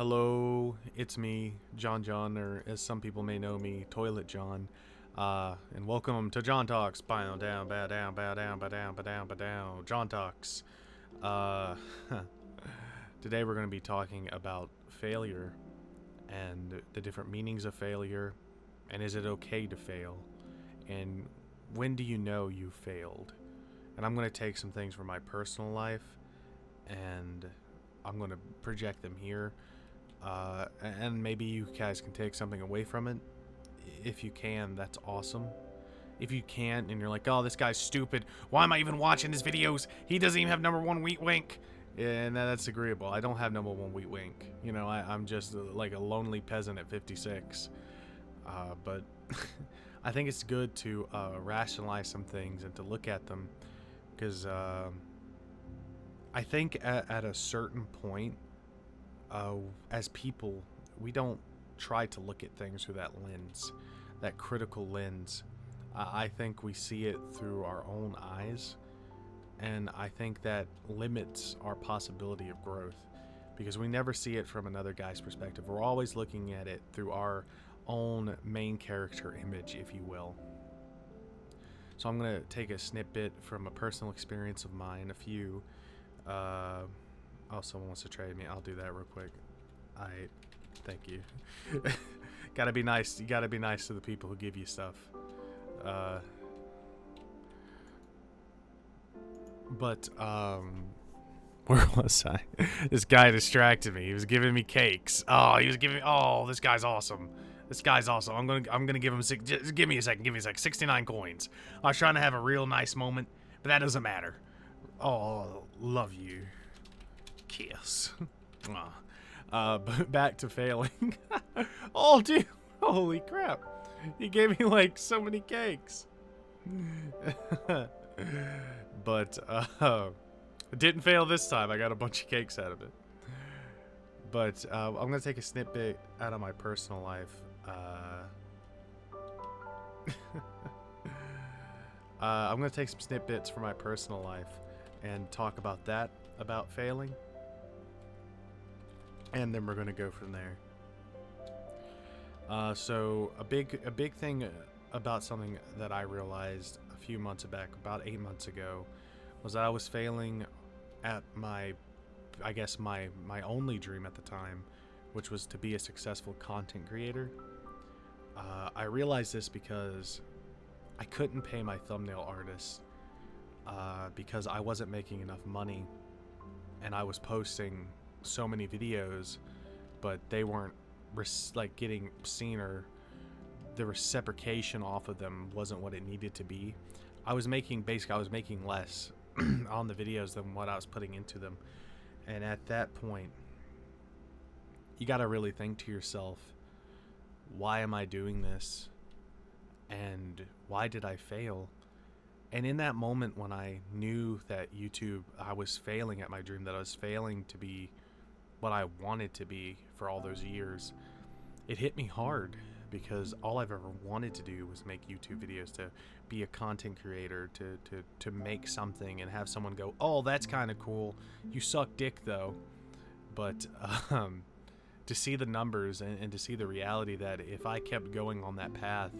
Hello, it's me, John, or as some people may know me, Toilet John. And welcome to John Talks. Bow down, bow down, bow down, bow down, bow down, bow down. John Talks. Uh, Today we're going to be talking about failure and the different meanings of failure, and is it okay to fail, and when do you know you failed? And I'm going to take some things from my personal life, and I'm going to project them here. And maybe you guys can take something away from it. If you can, that's awesome. If you can't, and you're like, oh, this guy's stupid, why am I even watching his videos? He doesn't even have #1 Wheat Wink. And that's agreeable. I don't have #1 Wheat Wink. You know, I'm just like a lonely peasant at 56. But I think it's good to rationalize some things and to look at them, because I think at a certain point, as people, we don't try to look at things through that lens, that critical lens. I think we see it through our own eyes, and I think that limits our possibility of growth, because we never see it from another guy's perspective. We're always looking at it through our own main character image, if you will. So I'm going to take a snippet from a personal experience of mine, a few. Oh, someone wants to trade me. I'll do that real quick. Thank you. Gotta be nice. You gotta be nice to the people who give you stuff. Where was I? This guy distracted me. He was giving me cakes. Oh, he was giving me. Oh, this guy's awesome. This guy's awesome. I'm gonna give him six. Just give me a second. Give me a second. 69 coins. I was trying to have a real nice moment, but that doesn't matter. Oh, love you. Kiss. But back to failing. Oh, dude. Holy crap. He gave me, like, so many cakes. But, it didn't fail this time. I got a bunch of cakes out of it. But, I'm going to take a snippet out of my personal life. I'm going to take some snippets from my personal life and talk about that, about failing. And then we're going to go from there. So a big thing about something that I realized a few months back, about 8 months ago, was that I was failing at my only dream at the time, which was to be a successful content creator. I realized this because I couldn't pay my thumbnail artist because I wasn't making enough money, and I was posting so many videos, but they weren't getting seen, or the reciprocation off of them wasn't what it needed to be. I was making less on the videos than what I was putting into them. And at that point, you got to really think to yourself, why am I doing this? And why did I fail? And in that moment when I knew that YouTube, I was failing at my dream, that I was failing to be what I wanted to be for all those years, it hit me hard, because all I've ever wanted to do was make YouTube videos, to be a content creator, to make something and have someone go, oh, that's kind of cool, you suck dick though. But to see the numbers and to see the reality that if I kept going on that path,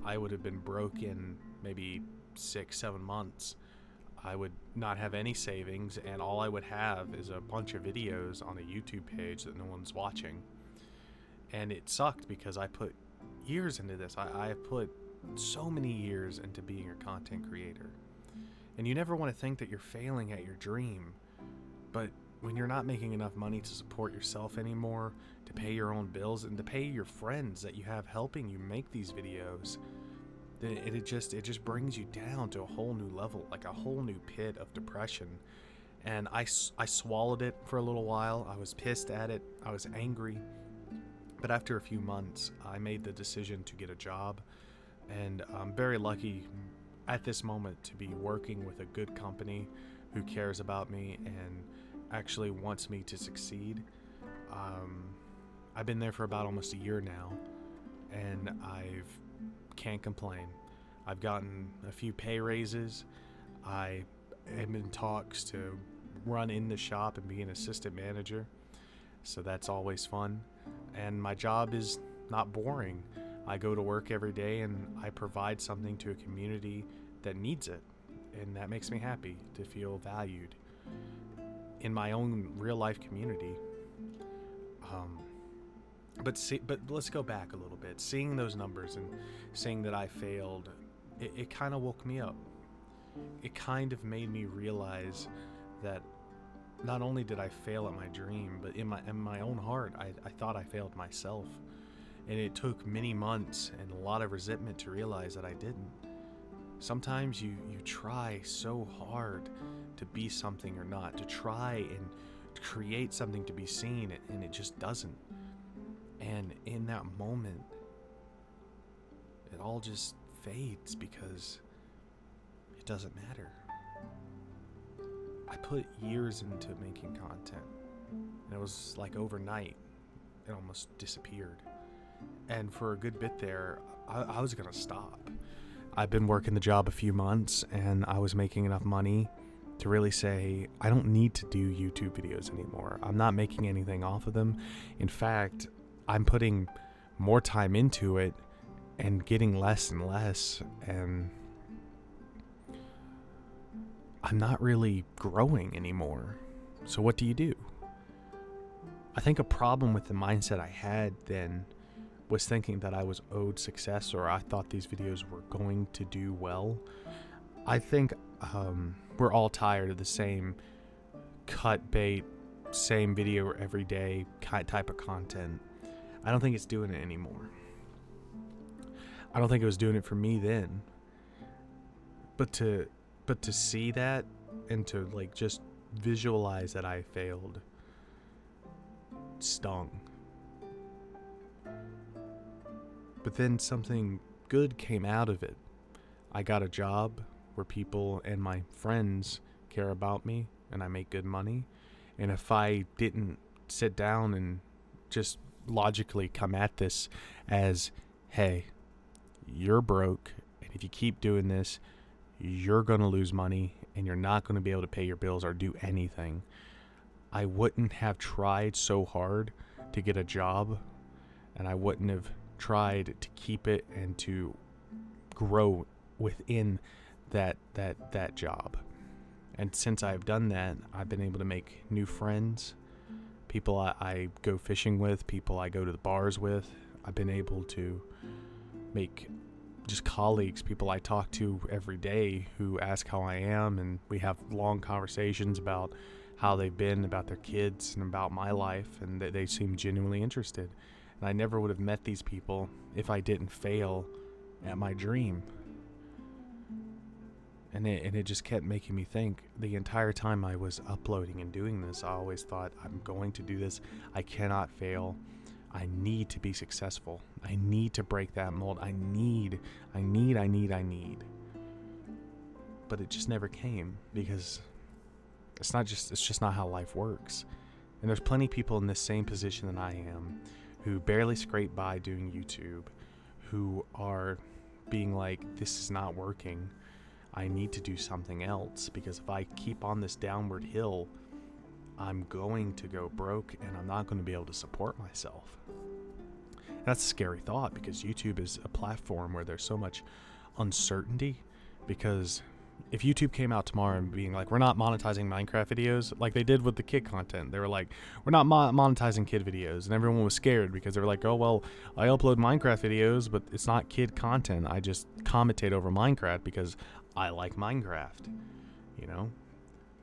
I would have been broke in maybe 6-7 months. I would not have any savings, and all I would have is a bunch of videos on a YouTube page that no one's watching. And it sucked, because I put years into this. I put so many years into being a content creator. And you never want to think that you're failing at your dream. But when you're not making enough money to support yourself anymore, to pay your own bills, and to pay your friends that you have helping you make these videos, it just brings you down to a whole new level, like a whole new pit of depression. And I swallowed it for a little while. I was pissed at it. I was angry. But after a few months, I made the decision to get a job. And I'm very lucky at this moment to be working with a good company who cares about me and actually wants me to succeed. I've been there for about almost a year now, and can't complain. I've gotten a few pay raises. I am in talks to run in the shop and be an assistant manager. So that's always fun. And my job is not boring. I go to work every day and I provide something to a community that needs it. And that makes me happy to feel valued in my own real life community. But let's go back a little bit. Seeing those numbers and seeing that I failed, it kind of woke me up. It kind of made me realize that not only did I fail at my dream, but in my own heart, I thought I failed myself. And it took many months and a lot of resentment to realize that I didn't. Sometimes you try so hard to be something or not, to try and create something to be seen, and it just doesn't. And in that moment, it all just fades because it doesn't matter. I put years into making content, and it was like overnight, it almost disappeared. And for a good bit there, I was gonna stop. I've been working the job a few months, and I was making enough money to really say, I don't need to do YouTube videos anymore. I'm not making anything off of them. In fact, I'm putting more time into it and getting less and less, and I'm not really growing anymore. So what do you do? I think a problem with the mindset I had then was thinking that I was owed success, or I thought these videos were going to do well. I think we're all tired of the same cut bait, same video every day type of content. I don't think it's doing it anymore. I don't think it was doing it for me then. But to see that and to like just visualize that I failed stung. But then something good came out of it. I got a job where people and my friends care about me and I make good money. And if I didn't sit down and just logically come at this as, hey, you're broke, and if you keep doing this, you're going to lose money and you're not going to be able to pay your bills or do anything, I wouldn't have tried so hard to get a job, and I wouldn't have tried to keep it and to grow within that job. And since I've done that, I've been able to make new friends, people I go fishing with, people I go to the bars with. I've been able to make just colleagues, people I talk to every day who ask how I am, and we have long conversations about how they've been, about their kids, and about my life, and they seem genuinely interested. And I never would have met these people if I didn't fail at my dream. And it just kept making me think. The entire time I was uploading and doing this, I always thought, I'm going to do this. I cannot fail. I need to be successful. I need to break that mold. I need. But it just never came, because it's just not how life works. And there's plenty of people in this same position that I am, who barely scrape by doing YouTube, who are being like, this is not working. I need to do something else, because if I keep on this downward hill, I'm going to go broke and I'm not going to be able to support myself. And that's a scary thought, because YouTube is a platform where there's so much uncertainty. Because if YouTube came out tomorrow and being like, we're not monetizing Minecraft videos, like they did with the kid content, they were like, we're not monetizing kid videos, and everyone was scared because they were like, oh well, I upload Minecraft videos, but it's not kid content. I just commentate over Minecraft because I like Minecraft, you know?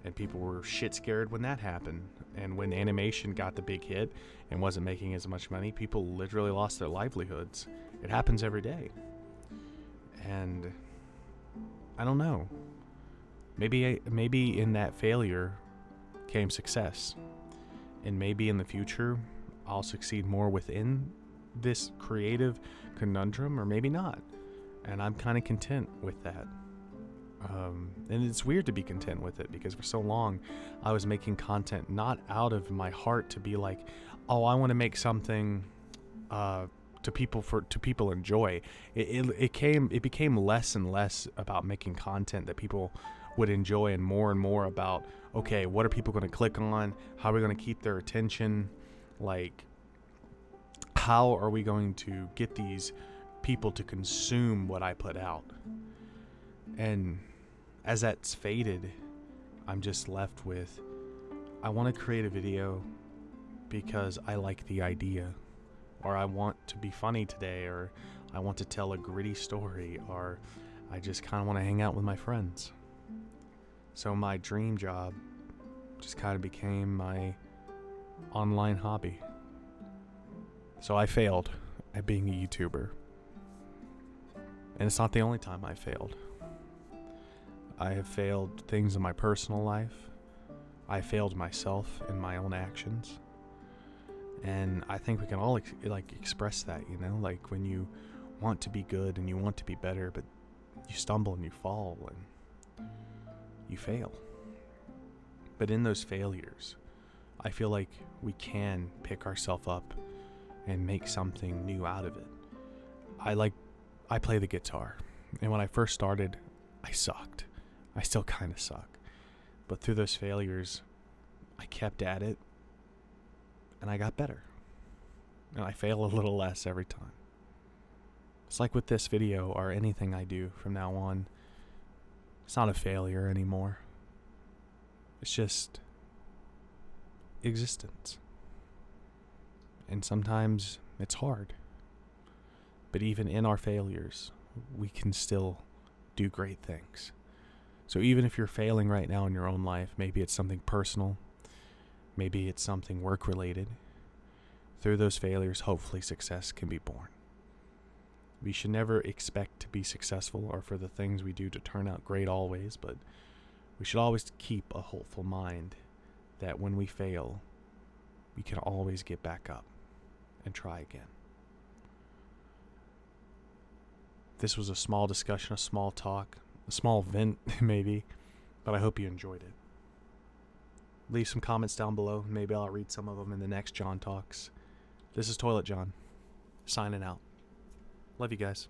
And people were shit scared when that happened. And when animation got the big hit and wasn't making as much money, people literally lost their livelihoods. It happens every day. And I don't know. Maybe in that failure came success. And maybe in the future I'll succeed more within this creative conundrum, or maybe not. And I'm kind of content with that. And it's weird to be content with it, because for so long I was making content not out of my heart to be like, oh, I want to make something to people enjoy. It became less and less about making content that people would enjoy, and more about, okay, what are people going to click on? How are we going to keep their attention? Like, how are we going to get these people to consume what I put out? And as that's faded, I'm just left with, I want to create a video because I like the idea, or I want to be funny today, or I want to tell a gritty story, or I just kind of want to hang out with my friends. So my dream job just kind of became my online hobby. So I failed at being a YouTuber. And it's not the only time I failed. I have failed things in my personal life. I failed myself in my own actions. And I think we can all express that, you know, like when you want to be good and you want to be better, but you stumble and you fall and you fail. But in those failures, I feel like we can pick ourselves up and make something new out of it. I play the guitar, and when I first started, I sucked. I still kind of suck. But through those failures, I kept at it, and I got better. And I fail a little less every time. It's like with this video or anything I do from now on, it's not a failure anymore. It's just existence. And sometimes it's hard. But even in our failures, we can still do great things. So even if you're failing right now in your own life, maybe it's something personal, maybe it's something work-related, through those failures, hopefully success can be born. We should never expect to be successful or for the things we do to turn out great always, but we should always keep a hopeful mind that when we fail, we can always get back up and try again. This was a small discussion, a small talk, a small vent maybe, but I hope you enjoyed it. Leave some comments down below. Maybe I'll read some of them in the next John Talks. This is Toilet John, signing out. Love you guys.